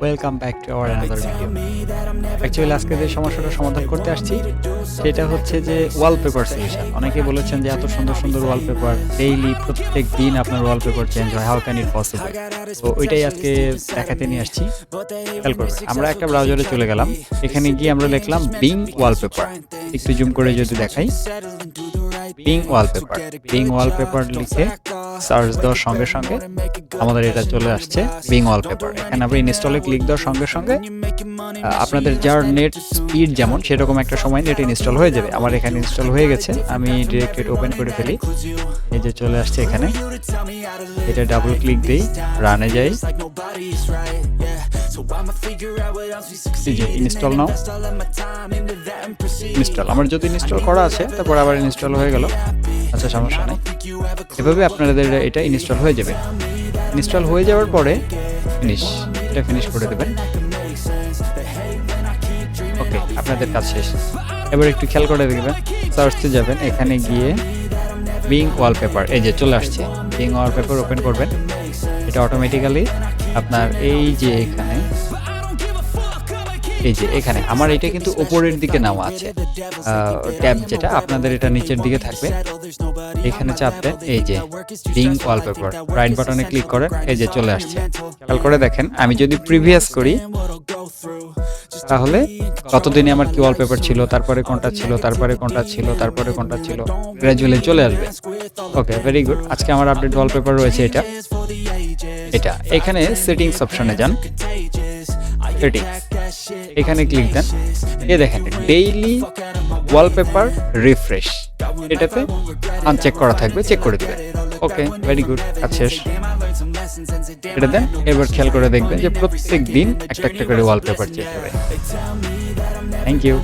Welcome back to our another video. Actually আজকে যে সমস্যাটা সমাধান করতে আসছি সেটা হচ্ছে যে ওয়ালপেপার সলিউশন। অনেকেই বলেছেন যে এত সুন্দর সুন্দর ওয়ালপেপার ডেইলি প্রত্যেক দিন আপনার ওয়ালপেপার চেঞ্জ হয়, হাউ ক্যান ইট পসিবল? তো ওইটাই আজকে দেখাতে নিয়ে আসছি। খেয়াল করবেন, আমরা একটা ব্রাউজারে চলে গেলাম, এখানে গিয়ে আমরা লিখলাম বিং ওয়ালপেপার। একটু জুম করে যদি দেখাই, বিং ওয়ালপেপার লিখে সার্চ দেওয়ার সঙ্গে সঙ্গে আমাদের এটা চলে আসছে বিং ওয়ালপেপার। এখানে আমরা ইনস্টলে ক্লিক দেওয়ার সঙ্গে সঙ্গে আপনাদের যার নেট স্পিড যেমন সেরকম একটা সময় নেট ইনস্টল হয়ে যাবে। আমার এখানে ইনস্টল হয়ে গেছে, আমি ডিরেক্ট এটা ওপেন করে ফেলি। এই যে চলে আসছে এখানে, এটা ডাবল ক্লিক দিই, রানে যাই, ইনস্টল নাও, ইনস্টল। আমার যদি ইনস্টল করা আছে তারপর আবার ইনস্টল হয়ে গেল, আচ্ছা সমস্যা নেই। এভাবে আপনাদের এটা ইনস্টল হয়ে যাবে। ইনস্টল হয়ে যাওয়ার পরে এটা ফিনিশ করে দেবেন। ওকে, আপনাদের কাজ শেষ। এবার একটু খেয়াল করে দেখবেন, সার্চে যাবেন, এখানে গিয়ে বিং ওয়ালপেপার, এই যে চলে আসছে। বিং ওয়ালপেপার ওপেন করবেন, এটা অটোমেটিক্যালি আপনার এই যে এখানে আমার এটা কিন্তু উপরের দিকে নেওয়া আছে ট্যাব, যেটা আপনাদের এটা নিচের দিকে থাকবে। এখানে চাপবেন, এই যে বিং ওয়ালপেপার, রাইট বাটনে ক্লিক করেন, এই যে চলে আসছে। খেয়াল করে দেখেন, আমি যদি প্রিভিয়াস করি তাহলে কতদিনে আমার কি ওয়ালপেপার ছিল, তারপরে কোনটা ছিল, তারপরে কোনটা ছিল, তারপরে কোনটা ছিল, গ্র্যাজুয়ালি চলে আসবে। ওকে, ভেরি গুড। আজকে আমার আপডেট ওয়ালপেপার রয়েছে এটা। এখানে সেটিংস অপশনে যান, এখানে ক্লিক দেন, দেখেন ডেইলি ওয়ালপেপার রিফ্রেশ, এটাতে আনচেক করা থাকবে, চেক করে দেবেন। ওকে, ভেরি গুড, কাজ শেষ। এটা দেন। এবার খেয়াল করে দেখবেন যে প্রত্যেক দিন একটা একটা করে ওয়ালপেপার চেঞ্জ হবে। Thank you.